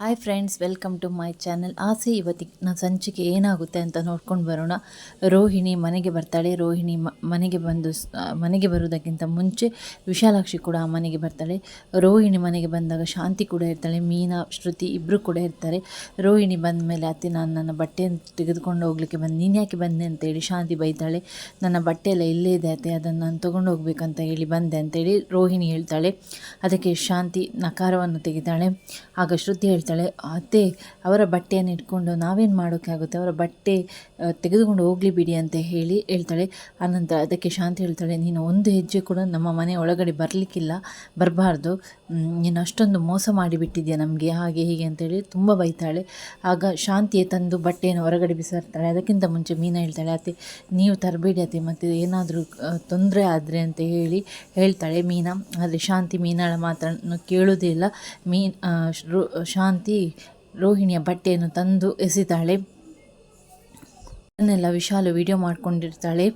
Hi friends, welcome to my channel. ಆಸೆ ಇವತ್ತಿನ ಸಂಚಿಕೆ ಏನಾಗುತ್ತೆ ಅಂತ ನೋಡ್ಕೊಂಡು ಬರೋಣ. ರೋಹಿಣಿ ಮನೆಗೆ ಬರ್ತಾಳೆ. ರೋಹಿಣಿ ಮನೆಗೆ ಬರುವುದಕ್ಕಿಂತ ಮುಂಚೆ ವಿಶಾಲಾಕ್ಷಿ ಕೂಡ ಆ ಮನೆಗೆ ಬರ್ತಾಳೆ. ರೋಹಿಣಿ ಮನೆಗೆ ಬಂದಾಗ ಶಾಂತಿ ಕೂಡ ಇರ್ತಾಳೆ, ಮೀನಾ, ಶ್ರುತಿ ಇಬ್ಬರು ಕೂಡ ಇರ್ತಾರೆ. ರೋಹಿಣಿ ಬಂದ ಮೇಲೆ ಅತ್ತೆ, ನಾನು ನನ್ನ ಬಟ್ಟೆಯನ್ನು ತೆಗೆದುಕೊಂಡು ಹೋಗ್ಲಿಕ್ಕೆ ನೀನು ಯಾಕೆ ಬಂದೆ ಅಂತೇಳಿ ಶಾಂತಿ ಬೈತಾಳೆ. ನನ್ನ ಬಟ್ಟೆ ಎಲ್ಲ ಇಲ್ಲೇ ಇದೆ ಅತ್ತೆ, ಅದನ್ನು ನಾನು ತೊಗೊಂಡು ಹೋಗ್ಬೇಕಂತ ಹೇಳಿ ಬಂದೆ ಅಂತೇಳಿ ರೋಹಿಣಿ ಹೇಳ್ತಾಳೆ. ಅದಕ್ಕೆ ಶಾಂತಿ ನಕಾರವನ್ನು ತೆಗಿತಾಳೆ. ಆಗ ಶ್ರುತಿ ಹೇಳ್ತಾಳೆ, ಅತ್ತೆ ಅವರ ಬಟ್ಟೆಯನ್ನು ಇಟ್ಕೊಂಡು ನಾವೇನು ಮಾಡೋಕ್ಕಾಗುತ್ತೆ, ಅವರ ಬಟ್ಟೆ ತೆಗೆದುಕೊಂಡು ಹೋಗಲಿ ಬಿಡಿ ಅಂತ ಹೇಳ್ತಾಳೆ. ಆನಂತರ ಅದಕ್ಕೆ ಶಾಂತಿ ಹೇಳ್ತಾಳೆ, ನೀನು ಒಂದು ಹೆಜ್ಜೆ ಕೂಡ ನಮ್ಮ ಮನೆ ಒಳಗಡೆ ಬರಬಾರ್ದು, ನೀನು ಅಷ್ಟೊಂದು ಮೋಸ ಮಾಡಿಬಿಟ್ಟಿದ್ಯಾ ನಮಗೆ, ಹಾಗೆ ಹೀಗೆ ಅಂತೇಳಿ ತುಂಬ ಬೈತಾಳೆ. ಆಗ ಶಾಂತಿಯೇ ತಂದು ಬಟ್ಟೆಯನ್ನು ಹೊರಗಡೆ ಬಿಸಾಡ್ತಾಳೆ. ಅದಕ್ಕಿಂತ ಮುಂಚೆ ಮೀನಾ ಹೇಳ್ತಾಳೆ, ಅತ್ತೆ ನೀವು ತರಬೇಡಿ ಅತ್ತೆ, ಮತ್ತು ಏನಾದರೂ ತೊಂದರೆ ಆದರೆ ಅಂತ ಹೇಳ್ತಾಳೆ ಮೀನಾ. ಆದರೆ ಶಾಂತಿ ಮೀನಾಳ ಮಾತನ್ನು ಕೇಳೋದೇ ಇಲ್ಲ. ಶಾಂತಿ ರೋಹಿಣಿಯ ಬಟ್ಟೆಯನ್ನು ತಂದು ಎಸಿತಾಳೆ. ಅದನ್ನೆಲ್ಲ ವಿಶಾಲು ವಿಡಿಯೋ ಮಾಡ್ಕೊಂಡಿರ್ತಾಳೆ.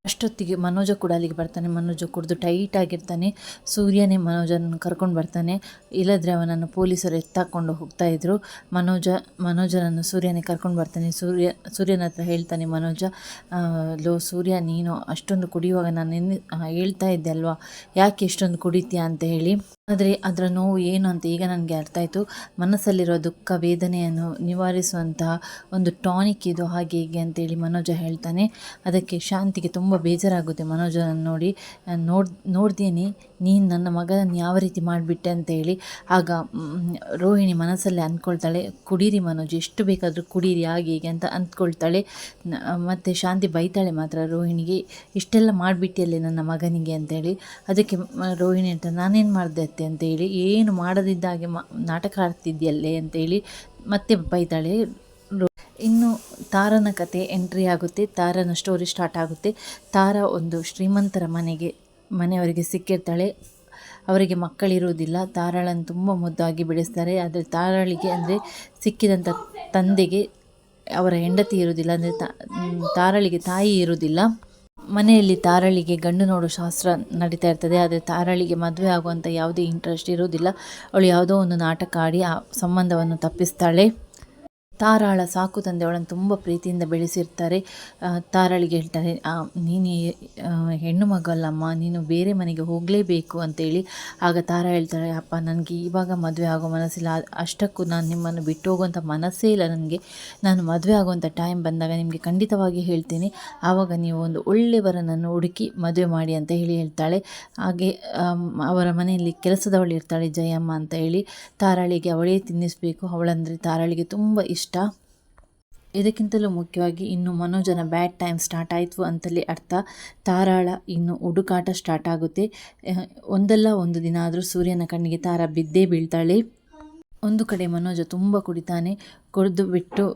ಅಷ್ಟೊತ್ತಿಗೆ ಮನೋಜ ಕೂಡ ಅಲ್ಲಿಗೆ ಬರ್ತಾನೆ. ಮನೋಜ ಕುಡಿದು ಟೈಟ್ ಆಗಿರ್ತಾನೆ. ಸೂರ್ಯನೇ ಮನೋಜನನ್ನು ಕರ್ಕೊಂಡು ಬರ್ತಾನೆ, ಇಲ್ಲದ್ರೆ ಅವನನ್ನು ಪೊಲೀಸರು ಎತ್ತಾಕೊಂಡು ಹೋಗ್ತಾಯಿದ್ರು. ಮನೋಜನನ್ನು ಸೂರ್ಯನೇ ಕರ್ಕೊಂಡು ಬರ್ತಾನೆ. ಸೂರ್ಯನ ಹತ್ರ ಹೇಳ್ತಾನೆ ಮನೋಜ, ಸೂರ್ಯ, ನೀನು ಅಷ್ಟೊಂದು ಕುಡಿಯುವಾಗ ನಾನು ಹೇಳ್ತಾ ಇದ್ದೆ ಅಲ್ವಾ, ಯಾಕೆ ಎಷ್ಟೊಂದು ಕುಡಿತೀಯ ಅಂತ ಹೇಳಿ. ಆದರೆ ಅದರ ನೋವು ಏನು ಅಂತ ಈಗ ನನಗೆ ಅರ್ಥ ಆಯಿತು. ಮನಸ್ಸಲ್ಲಿರೋ ದುಃಖ ವೇದನೆಯನ್ನು ನಿವಾರಿಸುವಂತಹ ಒಂದು ಟಾನಿಕ್ ಇದು, ಹಾಗೆ ಹೀಗೆ ಅಂತೇಳಿ ಮನೋಜ ಹೇಳ್ತಾನೆ. ಅದಕ್ಕೆ ಶಾಂತಿಗೆ ತುಂಬ ಬೇಜಾರಾಗುತ್ತೆ ಮನೋಜನನ್ನು ನೋಡ್ದೇನೆ ನೀನು ನನ್ನ ಮಗನನ್ನು ಯಾವ ರೀತಿ ಮಾಡಿಬಿಟ್ಟೆ ಅಂತ ಹೇಳಿ. ಆಗ ರೋಹಿಣಿ ಮನಸ್ಸಲ್ಲೇ ಅಂದ್ಕೊಳ್ತಾಳೆ, ಕುಡೀರಿ ಮನೋಜ್, ಎಷ್ಟು ಬೇಕಾದರೂ ಕುಡೀರಿ, ಹಾಗೆ ಹೀಗೆ ಅಂತ ಅಂದ್ಕೊಳ್ತಾಳೆ. ಮತ್ತು ಶಾಂತಿ ಬೈತಾಳೆ ಮಾತ್ರ ರೋಹಿಣಿಗೆ, ಇಷ್ಟೆಲ್ಲ ಮಾಡಿಬಿಟ್ಟಿಯಲ್ಲೇ ನನ್ನ ಮಗನಿಗೆ ಅಂತೇಳಿ. ಅದಕ್ಕೆ ರೋಹಿಣಿ ಅಂತ, ನಾನೇನು ಮಾಡಿದೆ ಅತ್ತೆ ಅಂತೇಳಿ, ಏನು ಮಾಡದಿದ್ದಾಗೆ ನಾಟಕ ಆಡ್ತಿದ್ಯಲ್ಲೇ ಅಂತೇಳಿ ಮತ್ತೆ ಬೈತಾಳೆ. ಇನ್ನು ತಾರನ ಕತೆ ಎಂಟ್ರಿ ಆಗುತ್ತೆ. ತಾರನ ಸ್ಟೋರಿ ಸ್ಟಾರ್ಟ್ ಆಗುತ್ತೆ. ತಾರ ಒಂದು ಶ್ರೀಮಂತರ ಮನೆಯವರಿಗೆ ಸಿಕ್ಕಿರ್ತಾಳೆ. ಅವರಿಗೆ ಮಕ್ಕಳಿರುವುದಿಲ್ಲ. ತಾರಾಳನ್ನು ತುಂಬ ಮುದ್ದಾಗಿ ಬೆಳೆಸ್ತಾರೆ. ಆದರೆ ತಾರಾಳಿಗೆ ಅಂದರೆ ಸಿಕ್ಕಿದಂಥ ತಂದೆಗೆ ಅವರ ಹೆಂಡತಿ ಇರುವುದಿಲ್ಲ, ಅಂದರೆ ತಾರಾಳಿಗೆ ತಾಯಿ ಇರುವುದಿಲ್ಲ. ಮನೆಯಲ್ಲಿ ತಾರಾಳಿಗೆ ಗಂಡು ನೋಡು ಶಾಸ್ತ್ರ ನಡೀತಾ ಇರ್ತದೆ. ಆದರೆ ತಾರಾಳಿಗೆ ಮದುವೆ ಆಗುವಂಥ ಯಾವುದೇ ಇಂಟ್ರೆಸ್ಟ್ ಇರೋದಿಲ್ಲ. ಅವಳು ಯಾವುದೋ ಒಂದು ನಾಟಕ ಆಡಿ ಆ ಸಂಬಂಧವನ್ನು ತಪ್ಪಿಸ್ತಾಳೆ. ತಾರಾಳ ಸಾಕು ತಂದೆ ಅವಳನ್ನು ತುಂಬ ಪ್ರೀತಿಯಿಂದ ಬೆಳೆಸಿರ್ತಾರೆ. ತಾರಾಳಿಗೆ ಹೇಳ್ತಾರೆ, ನೀನು ಹೆಣ್ಣು ಮಗಲ್ಲಮ್ಮ, ನೀನು ಬೇರೆ ಮನೆಗೆ ಹೋಗಲೇಬೇಕು ಅಂತೇಳಿ. ಆಗ ತಾರಾ ಹೇಳ್ತಾಳೆ, ಅಪ್ಪ ನನಗೆ ಇವಾಗ ಮದುವೆ ಆಗೋ ಮನಸ್ಸಿಲ್ಲ, ಅಷ್ಟಕ್ಕೂ ನಾನು ನಿಮ್ಮನ್ನು ಬಿಟ್ಟು ಹೋಗುವಂಥ ಮನಸ್ಸೇ ಇಲ್ಲ ನನಗೆ. ನಾನು ಮದುವೆ ಆಗುವಂಥ ಟೈಮ್ ಬಂದಾಗ ನಿಮಗೆ ಖಂಡಿತವಾಗಿ ಹೇಳ್ತೀನಿ, ಆವಾಗ ನೀವು ಒಂದು ಒಳ್ಳೆಯವರನ್ನು ಹುಡುಕಿ ಮದುವೆ ಮಾಡಿ ಅಂತ ಹೇಳ್ತಾಳೆ. ಹಾಗೆ ಅವರ ಮನೆಯಲ್ಲಿ ಕೆಲಸದವಳು ಇರ್ತಾಳೆ ಜಯಮ್ಮ ಅಂತ ಹೇಳಿ. ತಾರಾಳಿಗೆ ಅವಳೇ ತಿನ್ನಿಸಬೇಕು, ಅವಳಂದರೆ ತಾರಾಳಿಗೆ ತುಂಬ ಇಷ್ಟ. ಇದಕ್ಕಿಂತಲೂ ಮುಖ್ಯವಾಗಿ ಇನ್ನು ಮನೋಜನ ಬ್ಯಾಡ್ ಟೈಮ್ ಸ್ಟಾರ್ಟ್ ಆಯಿತು ಅಂತಲೇ ಅರ್ಥ. ತಾರಾಳ ಇನ್ನು ಹುಡುಕಾಟ ಸ್ಟಾರ್ಟ್ ಆಗುತ್ತೆ. ಒಂದಲ್ಲ ಒಂದು ದಿನ ಆದರೂ ಸೂರ್ಯನ ಕಣ್ಣಿಗೆ ತಾರ ಬಿದ್ದೇ ಬೀಳ್ತಾಳೆ. ಒಂದು ಕಡೆ ಮನೋಜ ತುಂಬ ಕುಡಿತಾನೆ. ಕುಡಿದು ಬಿಟ್ಟು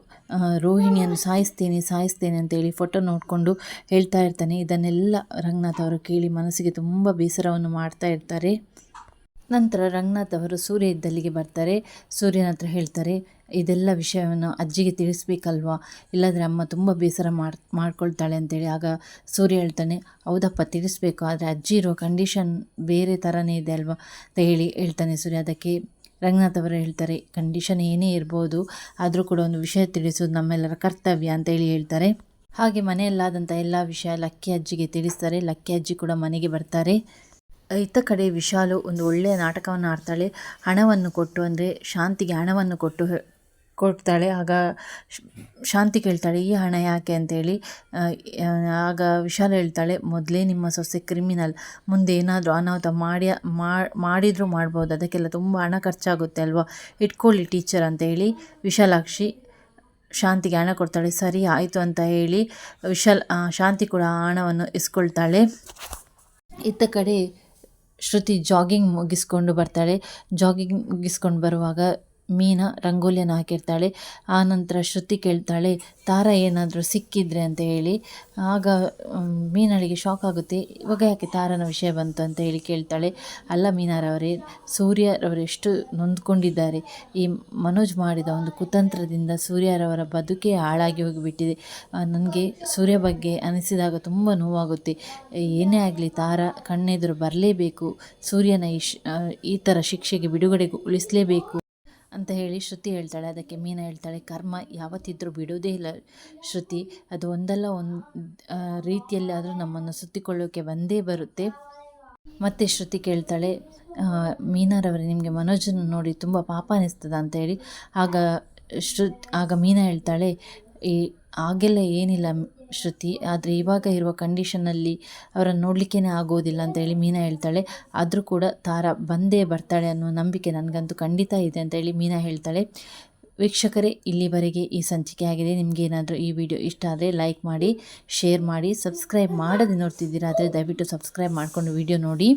ರೋಹಿಣಿಯನ್ನು ಸಾಯಿಸ್ತೇನೆ ಅಂತೇಳಿ ಫೋಟೋ ನೋಡಿಕೊಂಡು ಹೇಳ್ತಾ ಇರ್ತಾನೆ. ಇದನ್ನೆಲ್ಲ ರಂಗನಾಥ್ ಅವರು ಕೇಳಿ ಮನಸ್ಸಿಗೆ ತುಂಬ ಬೇಸರವನ್ನು ಮಾಡ್ತಾ ಇರ್ತಾರೆ. ನಂತರ ರಂಗನಾಥ್ ಅವರು ಸೂರ್ಯ ಇದ್ದಲ್ಲಿಗೆ ಬರ್ತಾರೆ. ಸೂರ್ಯನ ಹತ್ರ ಹೇಳ್ತಾರೆ, ಇದೆಲ್ಲ ವಿಷಯವನ್ನು ಅಜ್ಜಿಗೆ ತಿಳಿಸ್ಬೇಕಲ್ವಾ, ಇಲ್ಲಾಂದರೆ ಅಮ್ಮ ತುಂಬ ಬೇಸರ ಮಾಡ್ಕೊಳ್ತಾಳೆ ಅಂತೇಳಿ. ಆಗ ಸೂರ್ಯ ಹೇಳ್ತಾನೆ, ಹೌದಪ್ಪ ತಿಳಿಸ್ಬೇಕು, ಆದರೆ ಅಜ್ಜಿ ಇರೋ ಕಂಡೀಷನ್ ಬೇರೆ ಥರನೇ ಇದೆ ಅಲ್ವಾ ಅಂತ ಹೇಳ್ತಾನೆ ಸೂರ್ಯ. ಅದಕ್ಕೆ ರಂಗನಾಥ್ ಅವರು ಹೇಳ್ತಾರೆ, ಕಂಡೀಷನ್ ಏನೇ ಇರ್ಬೋದು, ಆದರೂ ಕೂಡ ಒಂದು ವಿಷಯ ತಿಳಿಸೋದು ನಮ್ಮೆಲ್ಲರ ಕರ್ತವ್ಯ ಅಂತ ಹೇಳ್ತಾರೆ. ಹಾಗೆ ಮನೆಯಲ್ಲಾದಂಥ ಎಲ್ಲ ವಿಷಯ ಲಕ್ಕಿ ಅಜ್ಜಿಗೆ ತಿಳಿಸ್ತಾರೆ. ಲಕ್ಕಿ ಅಜ್ಜಿ ಕೂಡ ಮನೆಗೆ ಬರ್ತಾರೆ. ಇತ್ತ ಕಡೆ ವಿಶಾಲು ಒಂದು ಒಳ್ಳೆಯ ನಾಟಕವನ್ನು ಆಡ್ತಾಳೆ. ಹಣವನ್ನು ಕೊಟ್ಟು, ಅಂದರೆ ಶಾಂತಿಗೆ ಹಣವನ್ನು ಕೊಡ್ತಾಳೆ. ಆಗ ಶಾಂತಿ ಕೇಳ್ತಾಳೆ, ಈ ಹಣ ಯಾಕೆ ಅಂತೇಳಿ. ಆಗ ವಿಶಾಲ ಹೇಳ್ತಾಳೆ, ಮೊದಲೇ ನಿಮ್ಮ ಸೊಸೆ ಕ್ರಿಮಿನಲ್, ಮುಂದೆ ಏನಾದರೂ ಅನಾಹುತ ಮಾಡಿದರೂ ಮಾಡ್ಬೋದು, ಅದಕ್ಕೆಲ್ಲ ತುಂಬ ಹಣ ಖರ್ಚಾಗುತ್ತೆ ಅಲ್ವಾ, ಇಟ್ಕೊಳ್ಳಿ ಟೀಚರ್ ಅಂತ ಹೇಳಿ ವಿಶಾಲಾಕ್ಷಿ ಶಾಂತಿಗೆ ಹಣ ಕೊಡ್ತಾಳೆ. ಸರಿ ಆಯಿತು ಅಂತ ಹೇಳಿ ಶಾಂತಿ ಕೂಡ ಹಣವನ್ನು ಇಸ್ಕೊಳ್ತಾಳೆ. ಇತ್ತ ಕಡೆ ಶ್ರುತಿ ಜಾಗಿಂಗ್ ಮುಗಿಸ್ಕೊಂಡು ಬರ್ತಾಳೆ. ಜಾಗಿಂಗ್ ಮುಗಿಸ್ಕೊಂಡು ಬರುವಾಗ ಮೀನಾ ರಂಗೋಲಿಯನ್ನು ಹಾಕಿರ್ತಾಳೆ. ಆನಂತರ ಶ್ರುತಿ ಕೇಳ್ತಾಳೆ, ತಾರ ಏನಾದರೂ ಸಿಕ್ಕಿದ್ರೆ ಅಂತ ಹೇಳಿ. ಆಗ ಮೀನಾಳಿಗೆ ಶಾಕ್ ಆಗುತ್ತೆ, ಇವಾಗ ಯಾಕೆ ತಾರನ ವಿಷಯ ಬಂತು ಅಂತ ಕೇಳ್ತಾಳೆ. ಅಲ್ಲ ಮೀನಾರವರೇ, ಸೂರ್ಯರವರು ಎಷ್ಟು ನೊಂದ್ಕೊಂಡಿದ್ದಾರೆ. ಈ ಮನೋಜ್ ಮಾಡಿದ ಒಂದು ಕುತಂತ್ರದಿಂದ ಸೂರ್ಯರವರ ಬದುಕೇ ಹಾಳಾಗಿ ಹೋಗಿಬಿಟ್ಟಿದೆ. ನನಗೆ ಸೂರ್ಯ ಬಗ್ಗೆ ಅನಿಸಿದಾಗ ತುಂಬ ನೋವಾಗುತ್ತೆ. ಏನೇ ಆಗಲಿ ತಾರ ಕಣ್ಣೆದುರು ಬರಲೇಬೇಕು, ಸೂರ್ಯನ ಈ ಥರ ಶಿಕ್ಷೆಗೆ ಬಿಡುಗಡೆಗೊಳಿಸಲೇಬೇಕು ಅಂತ ಹೇಳಿ ಶ್ರುತಿ ಹೇಳ್ತಾಳೆ. ಅದಕ್ಕೆ ಮೀನಾ ಹೇಳ್ತಾಳೆ, ಕರ್ಮ ಯಾವತ್ತಿದ್ರೂ ಬಿಡೋದೇ ಇಲ್ಲ ಶ್ರುತಿ, ಅದು ಒಂದಲ್ಲ ಒಂದು ರೀತಿಯಲ್ಲಿ ಆದರೂ ನಮ್ಮನ್ನು ಸುತ್ತಿಕೊಳ್ಳೋಕೆ ಬಂದೇ ಬರುತ್ತೆ. ಮತ್ತು ಶ್ರುತಿ ಕೇಳ್ತಾಳೆ, ಮೀನಾರವರೇ ನಿಮಗೆ ಮನೋಜನ್ನು ನೋಡಿ ತುಂಬ ಪಾಪ ಅನಿಸ್ತದ ಅಂತ ಹೇಳಿ. ಆಗ ಮೀನಾ ಹೇಳ್ತಾಳೆ, ಹಾಗೆಲ್ಲ ಏನಿಲ್ಲ ಶ್ರುತಿ, ಆದರೆ ಇವಾಗ ಇರುವ ಕಂಡೀಷನಲ್ಲಿ ಅವರನ್ನು ನೋಡಲಿಕ್ಕೇ ಆಗೋದಿಲ್ಲ ಅಂತ ಹೇಳಿ ಮೀನಾ ಹೇಳ್ತಾಳೆ. ಆದರೂ ಕೂಡ ತಾರಾ ಬಂದೇ ಬರ್ತಾಳೆ ಅನ್ನೋ ನಂಬಿಕೆ ನನಗಂತೂ ಖಂಡಿತ ಇದೆ ಅಂತ ಹೇಳಿ ಮೀನಾ ಹೇಳ್ತಾಳೆ. ವೀಕ್ಷಕರೇ, ಇಲ್ಲಿವರೆಗೆ ಈ ಸಂಚಿಕೆ ಆಗಿದೆ. ನಿಮಗೇನಾದರೂ ಈ ವಿಡಿಯೋ ಇಷ್ಟ ಆದರೆ ಲೈಕ್ ಮಾಡಿ, ಶೇರ್ ಮಾಡಿ, ಸಬ್ಸ್ಕ್ರೈಬ್ ಮಾಡದೆ ನೋಡ್ತಿದ್ದೀರಾ ಆದರೆ ದಯವಿಟ್ಟು ಸಬ್ಸ್ಕ್ರೈಬ್ ಮಾಡಿಕೊಂಡು ವಿಡಿಯೋ ನೋಡಿ.